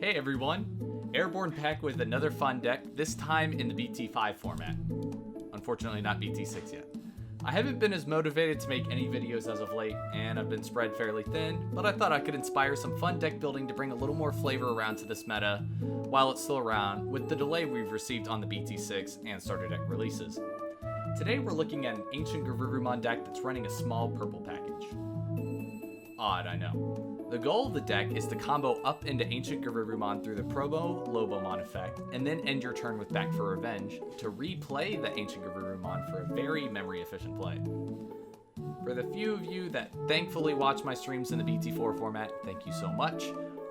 Hey everyone, Airborne back with another fun deck, this time in the BT5 format. Unfortunately not BT6 yet. I haven't been as motivated to make any videos as of late, and I've been spread fairly thin, but I thought I could inspire some fun deck building to bring a little more flavor around to this meta while it's still around, with the delay we've received on the BT6 and starter deck releases. Today we're looking at an Ancientgarurumon deck that's running a small purple package. Odd, I know. The goal of the deck is to combo up into Ancientgarurumon through the promo Lobomon effect, and then end your turn with Back for Revenge to replay the Ancientgarurumon for a very memory-efficient play. For the few of you that thankfully watch my streams in the BT4 format, thank you so much.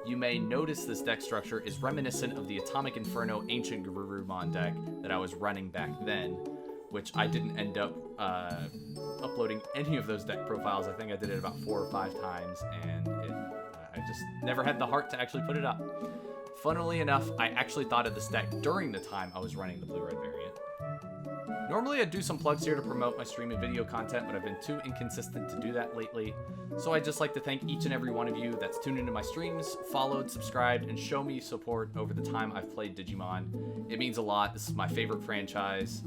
You may notice this deck structure is reminiscent of the Atomic Inferno Ancientgarurumon deck that I was running back then, which I didn't end up uploading any of those deck profiles. I think I did it about 4 or 5 times, and I just never had the heart to actually put it up. Funnily enough, I actually thought of this deck during the time I was running the blue-red variant. Normally I'd do some plugs here to promote my stream and video content, but I've been too inconsistent to do that lately. So I'd just like to thank each and every one of you that's tuned into my streams, followed, subscribed, and show me support over the time I've played Digimon. It means a lot. This is my favorite franchise.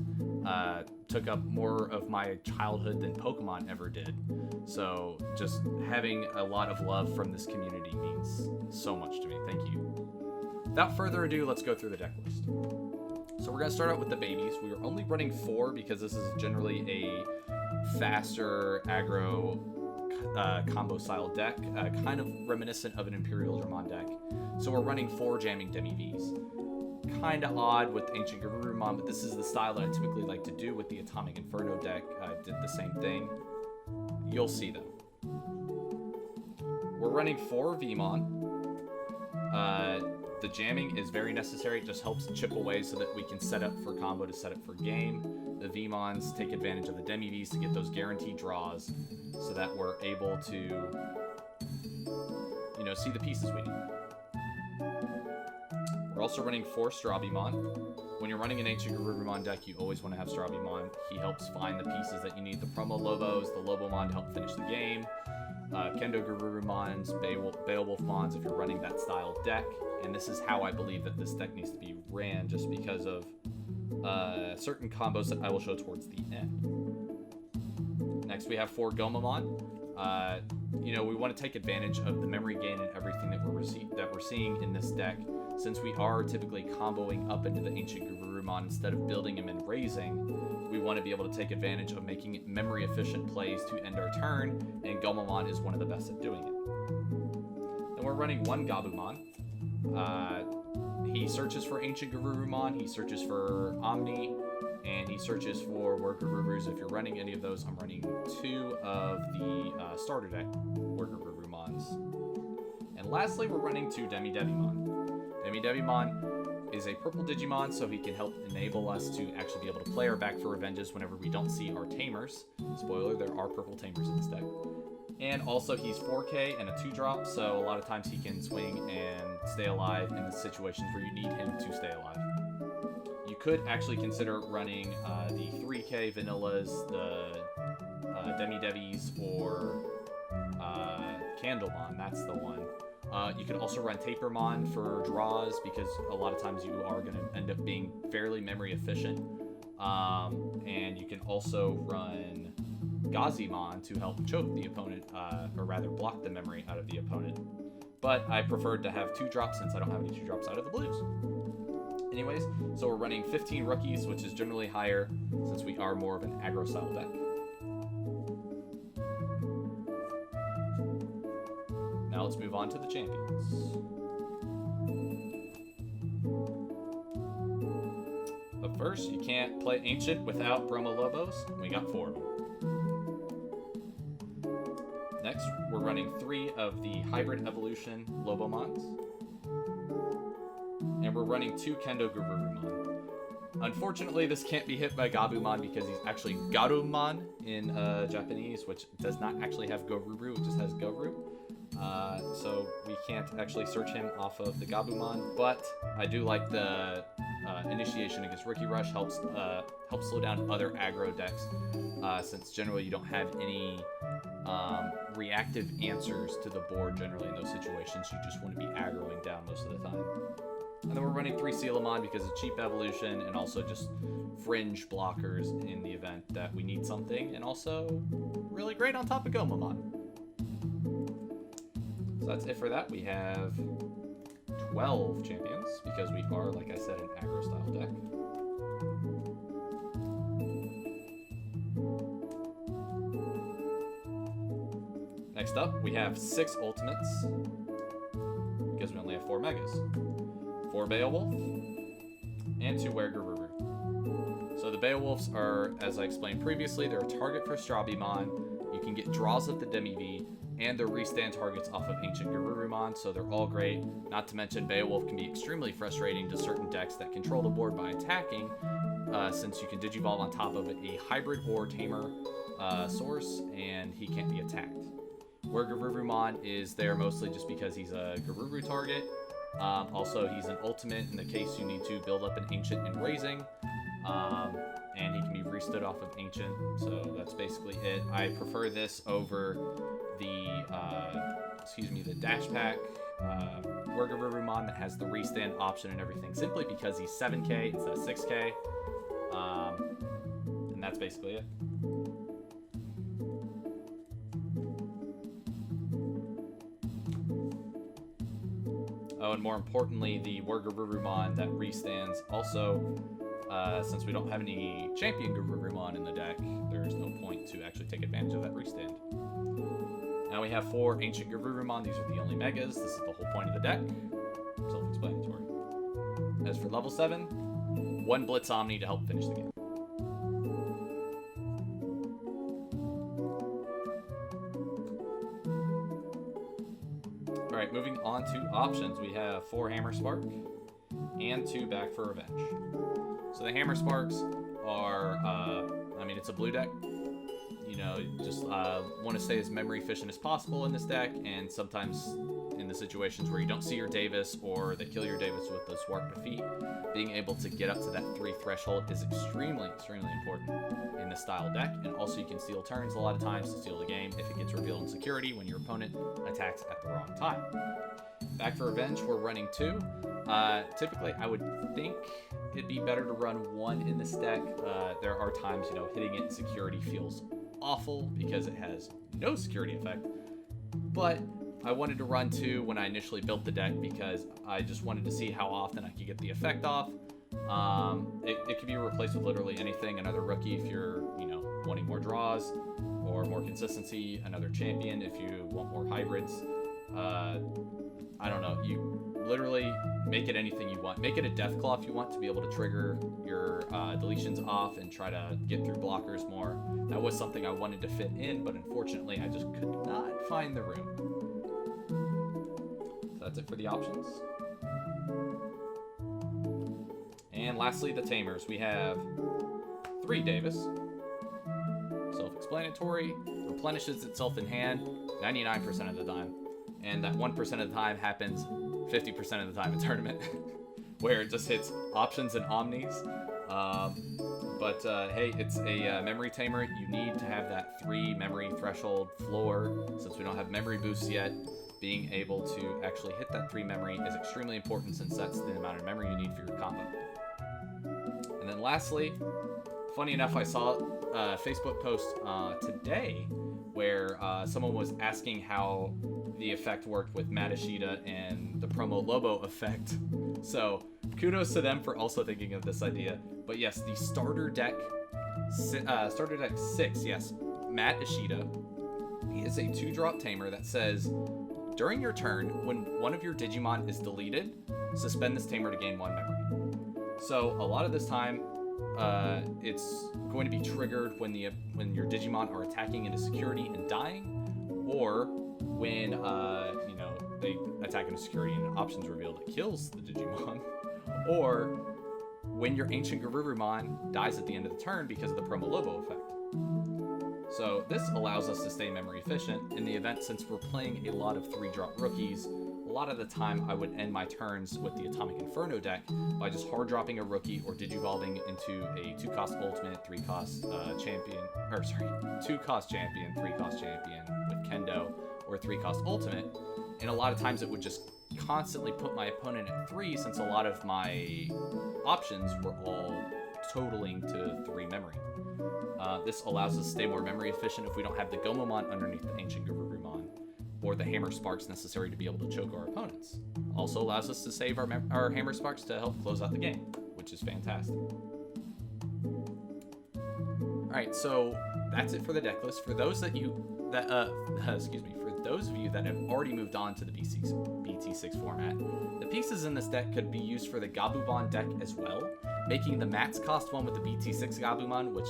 Took up more of my childhood than Pokemon ever did. So just having a lot of love from this community means so much to me. Thank you. Without further ado, let's go through the deck list. So we're going to start out with the babies. We are only running 4 because this is generally a faster aggro combo style deck, kind of reminiscent of an Imperial Dramon deck. So we're running 4 jamming Demi-Vs. Kind of odd with Ancientgarurumon, but this is the style that I typically like to do with the Atomic Inferno deck. I did the same thing. You'll see them. We're running 4 Vmon. The jamming is very necessary. It just helps chip away so that we can set up for combo to set up for game. The Vmons take advantage of the Demi-Vs to get those guaranteed draws so that we're able to, see the pieces we need. We're also running 4 Strawbymon. When you're running an Ancientgarurumon deck, you always want to have Strawbymon. He helps find the pieces that you need. The promo Lobos, the Lobomon to help finish the game. Kendo Garurumons, Beowulfmons if you're running that style deck. And this is how I believe that this deck needs to be ran, just because of certain combos that I will show towards the end. Next we have 4 Gomamon. We want to take advantage of the memory gain and everything that we're seeing in this deck. Since we are typically comboing up into the Ancientgarurumon instead of building him and raising, we want to be able to take advantage of making it memory efficient plays to end our turn, and Gomamon is one of the best at doing it. Then we're running 1 Gabumon. He searches for Ancientgarurumon, he searches for Omni, and he searches for Wargarurus. If you're running any of those, I'm running 2 of the starter deck Wargarurumons. And lastly, we're running 2 Demi-Devimon. Demi-Devimon is a purple Digimon, so he can help enable us to actually be able to play our Back for Revenges whenever we don't see our Tamers. Spoiler, there are purple Tamers in this deck. And also, he's 4K and a 2-drop, so a lot of times he can swing and stay alive in the situations where you need him to stay alive. You could actually consider running the 3K Vanillas, the Demi-Devis, or Candlemon, that's the one. You can also run Tapermon for draws, because a lot of times you are going to end up being fairly memory efficient. And you can also run Gazimon to help choke the opponent, or rather block the memory out of the opponent. But I preferred to have 2 drops since I don't have any 2 drops out of the blues. Anyways, so we're running 15 rookies, which is generally higher since we are more of an aggro style deck. Now let's move on to the champions. But first, you can't play Ancient without Bromo Lobos. We got 4 of them. Next, we're running 3 of the Hybrid Evolution Lobomons. And we're running 2 Kendo Garurumon. Unfortunately, this can't be hit by Gabumon because he's actually Garumon in Japanese, which does not actually have Goruru, it just has Goru. So we can't actually search him off of the Gabumon, but I do like the initiation against Rookie Rush. Helps slow down other aggro decks, since generally you don't have any reactive answers to the board generally in those situations. You just want to be aggroing down most of the time. then we're running 3 Sealamon because of cheap evolution and also just fringe blockers in the event that we need something, and also really great on top of Gomamon. So that's it for that. We have 12 champions because we are, like I said, an aggro style deck. Next up, we have 6 ultimates because we only have 4 megas. 4 Beowulf and 2 Wergaruru. So the Beowulfs are, as I explained previously, they're a target for Strabimon. You can get draws of the Demi-V, and they're restand targets off of Ancientgarurumon, so they're all great. Not to mention, Beowulf can be extremely frustrating to certain decks that control the board by attacking, since you can Digivolve on top of a hybrid or tamer source, and he can't be attacked. Wergarurumon is there mostly just because he's a Garuru target. Also, he's an ultimate in the case you need to build up an Ancient in Raising. And he can be restood off of Ancient, so that's basically it. I prefer this over the, the Dash Pack Wergarurumon that has the restand option and everything, simply because he's 7k instead of 6k. And that's basically it. Oh, and more importantly, the Wergarurumon that restands also, since we don't have any champion Garurumon in the deck, there's no point to actually take advantage of that restand. Now we have 4 Ancient Garurumon. These are the only megas. This is the whole point of the deck. Self-explanatory. As for level 7, 1 Blitz Omni to help finish the game. Alright, moving on to options. We have 4 Hammer Spark and 2 Back for Revenge. So the Hammer Sparks are, it's a blue deck. You know, just want to stay as memory efficient as possible in this deck, and sometimes in the situations where you don't see your Davis or they kill your Davis with the Swarp Defeat, being able to get up to that 3 threshold is extremely, extremely important in this style deck. And also you can steal turns a lot of times to steal the game if it gets revealed in security when your opponent attacks at the wrong time. Back for Revenge, we're running 2. Typically, I would think it'd be better to run 1 in this deck. There are times, hitting it in security feels awful because it has no security effect. But I wanted to run 2 when I initially built the deck because I just wanted to see how often I could get the effect off. It could be replaced with literally anything. Another rookie if you're, wanting more draws or more consistency. Another champion if you want more hybrids. I don't know. You literally make it anything you want. Make it a Deathclaw if you want to be able to trigger your deletions off and try to get through blockers more. That was something I wanted to fit in, but unfortunately I just could not find the room. So that's it for the options. And lastly, the Tamers. We have 3 Davis. Self-explanatory. Replenishes itself in hand 99% of the time. And that 1% of the time happens 50% of the time in tournament, where it just hits options and omnis. Hey, it's a memory tamer. You need to have that 3 memory threshold floor. Since we don't have memory boosts yet, being able to actually hit that 3 memory is extremely important, since that's the amount of memory you need for your combo. And then lastly, funny enough, I saw a Facebook post today where someone was asking how the effect worked with Matashita and the promo Lobo effect. So kudos to them for also thinking of this idea. But yes, the starter deck 6, yes, Matt Ishida. He is a 2-drop tamer that says, during your turn, when one of your Digimon is deleted, suspend this tamer to gain 1 memory. So a lot of this time, it's going to be triggered when your Digimon are attacking into security and dying, or when they attack into security and an options revealed that kills the Digimon, or when your Ancient Garurumon dies at the end of the turn because of the Promo Lobo effect. So this allows us to stay memory efficient in the event, since we're playing a lot of 3-drop rookies. A lot of the time I would end my turns with the Atomic Inferno deck by just hard dropping a rookie or digivolving into a 2-cost ultimate, 3-cost champion, 2-cost champion, 3-cost champion with Kendo, or 3-cost ultimate. And a lot of times it would just constantly put my opponent at 3 since a lot of my options were all totaling to 3 memory. This allows us to stay more memory efficient if we don't have the Gomamon underneath the Ancientgarurumon, or the Hammer Sparks necessary to be able to choke our opponents. Also allows us to save our Hammer Sparks to help close out the game, which is fantastic. Alright, so that's it for the deck list. For those of you that have already moved on to the BT6 format, the pieces in this deck could be used for the Gabumon deck as well, making the mats cost 1 with the BT6 Gabumon, which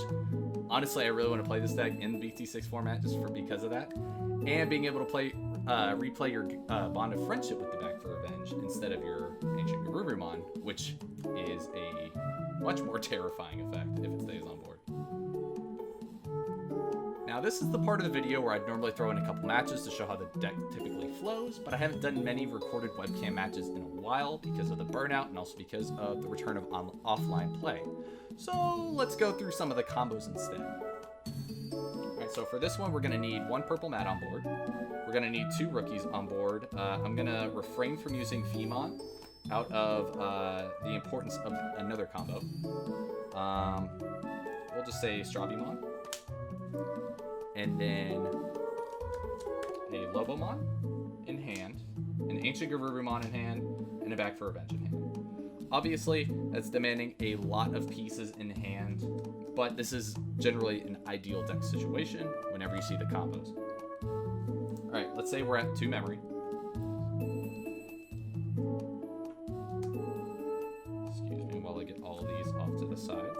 honestly I really want to play this deck in the BT6 format just because of that, and being able to replay your Bond of Friendship with the Back for Revenge instead of your Ancientgarurumon, which is a much more terrifying effect if it stays on board. Now this is the part of the video where I'd normally throw in a couple matches to show how the deck typically flows, but I haven't done many recorded webcam matches in a while because of the burnout and also because of the return of offline play. So let's go through some of the combos instead. Alright, so for this one we're going to need 1 purple mat on board. We're going to need 2 rookies on board. I'm going to refrain from using Femon out of the importance of another combo. We'll just say Strabimon. And then a Lobomon in hand, an Ancientgarurumon in hand, and a Back for Revenge in hand. Obviously, that's demanding a lot of pieces in hand, but this is generally an ideal deck situation whenever you see the combos. Alright, let's say we're at 2 memory. Excuse me while I get all of these off to the side.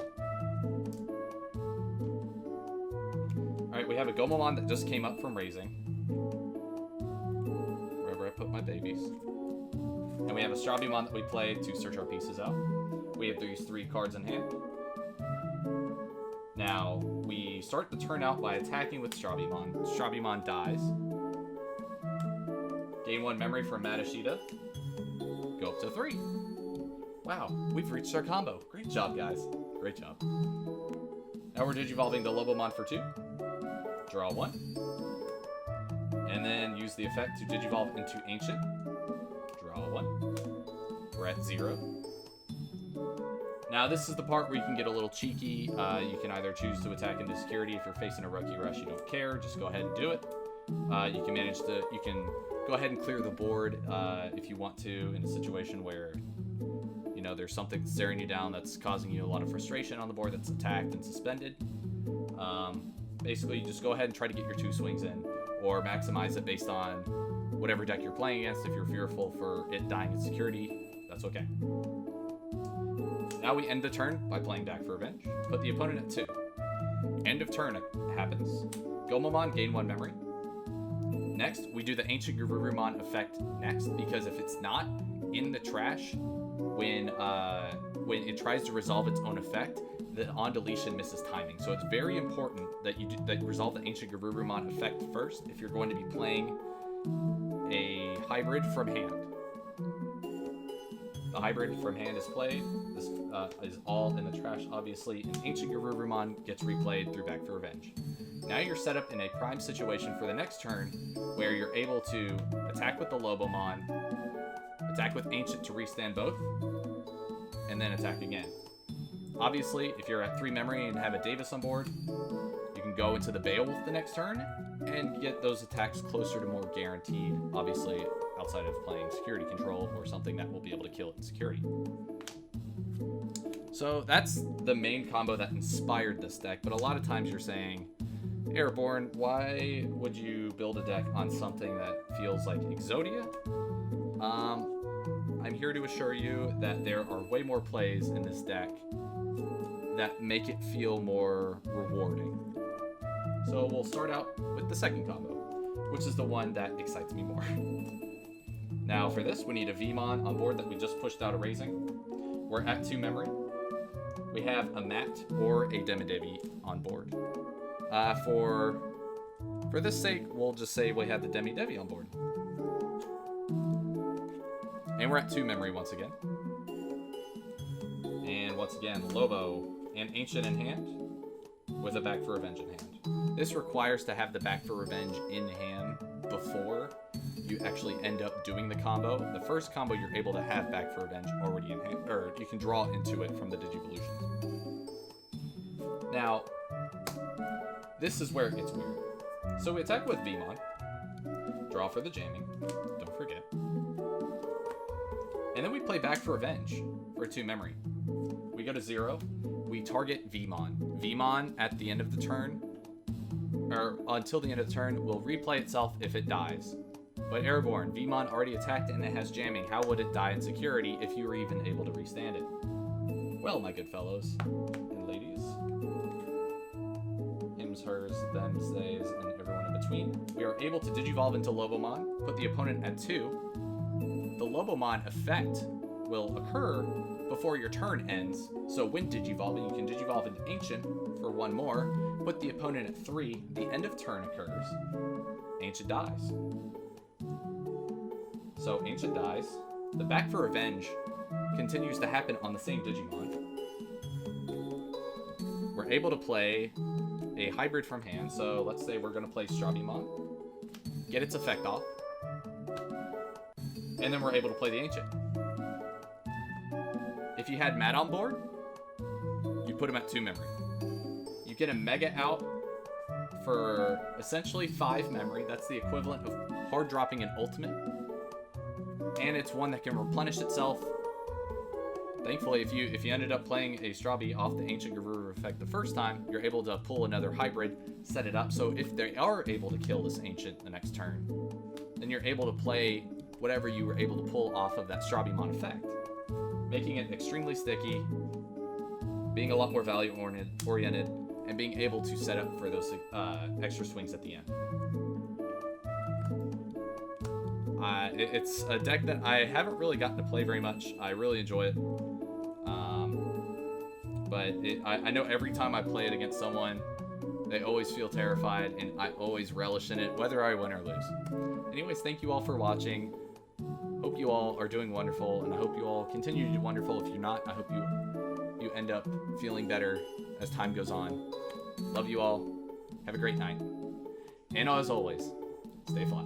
Alright, we have a Gomamon that just came up from raising. Wherever I put my babies. And we have a Strabimon that we play to search our pieces out. We have these 3 cards in hand. Now, we start the turn out by attacking with Strabimon. Strabimon dies. Gain 1 memory from Madashida. Go up to 3. Wow, we've reached our combo. Great job, guys. Great job. Now we're digivolving the Lobomon for 2. Draw 1. And then use the effect to digivolve into Ancient. Draw 1. We're at 0. Now this is the part where you can get a little cheeky. You can either choose to attack into security. If you're facing a Rookie Rush, you don't care. Just go ahead and do it. You can go ahead and clear the board if you want to in a situation where, you know, there's something staring you down that's causing you a lot of frustration on the board that's attacked and suspended. Basically, you just go ahead and try to get your 2 swings in, or maximize it based on whatever deck you're playing against. If you're fearful for it dying in security, that's okay. Now we end the turn by playing Back for Revenge. Put the opponent at 2. End of turn happens. Gomamon, gain 1 memory. Next, we do the Ancientgarurumon effect next, because if it's not in the trash when it tries to resolve its own effect, the on deletion misses timing. So it's very important that you resolve the Ancientgarurumon effect first if you're going to be playing a hybrid from hand. The hybrid from hand is played. This is all in the trash, obviously, and Ancientgarurumon gets replayed through Back for Revenge. Now you're set up in a prime situation for the next turn, where you're able to attack with the Lobomon, attack with Ancient to restand both, and then attack again. Obviously, if you're at 3 memory and have a Davis on board, you can go into the Beowulf the next turn and get those attacks closer to more guaranteed, obviously outside of playing security control or something that will be able to kill it in security. So that's the main combo that inspired this deck, but a lot of times you're saying, Airborne, why would you build a deck on something that feels like Exodia? I'm here to assure you that there are way more plays in this deck that make it feel more rewarding. So we'll start out with the second combo, which is the one that excites me more. Now for this, we need a Vmon on board that we just pushed out of raising. We're at 2 memory. We have a Mat or a Demidevi on board. For this sake, we'll just say we have the Demidevi on board. And we're at 2 memory once again. And once again, Lobo and Ancient in hand with a Back for Revenge in hand. This requires to have the Back for Revenge in hand before you actually end up doing the combo. The first combo you're able to have Back for Revenge already in hand, or you can draw into it from the Digivolutions. Now, this is where it gets weird. So we attack with Vmon, draw for the jamming, don't forget. And then we play Back for Revenge for a 2 memory. We go to 0, we target Vmon. Vmon at the end of the turn, or until the end of the turn, will replay itself if it dies. But Airborne, Vmon already attacked and it has jamming. How would it die in security if you were even able to restand it? Well, my good fellows and ladies, hims, hers, thems, theys, and everyone in between, we are able to Digivolve into Lobomon, put the opponent at 2. The Lobomon effect will occur before your turn ends. So when Digivolving, you can Digivolve into Ancient for 1 more, put the opponent at 3, the end of turn occurs, Ancient dies. So Ancient dies. The Back for Revenge continues to happen on the same Digimon. We're able to play a hybrid from hand. So let's say we're going to play Strabimon, get its effect off, and then we're able to play the Ancient. If you had Matt on board, you put him at 2 memory. You get a Mega out for essentially 5 memory. That's the equivalent of hard dropping an ultimate. And it's one that can replenish itself. Thankfully, if you ended up playing a Strabi off the Ancientgarurumon effect the first time, you're able to pull another hybrid, set it up. So if they are able to kill this Ancient the next turn, then you're able to play whatever you were able to pull off of that Strabimon effect, making it extremely sticky, being a lot more value oriented, and being able to set up for those extra swings at the end. It's a deck that I haven't really gotten to play very much. I really enjoy it. But I know every time I play it against someone, they always feel terrified, and I always relish in it, whether I win or lose. Anyways, thank you all for watching. Hope you all are doing wonderful, and I hope you all continue to do wonderful. If you're not, I hope you end up feeling better as time goes on. Love you all. Have a great night. And as always, stay flat.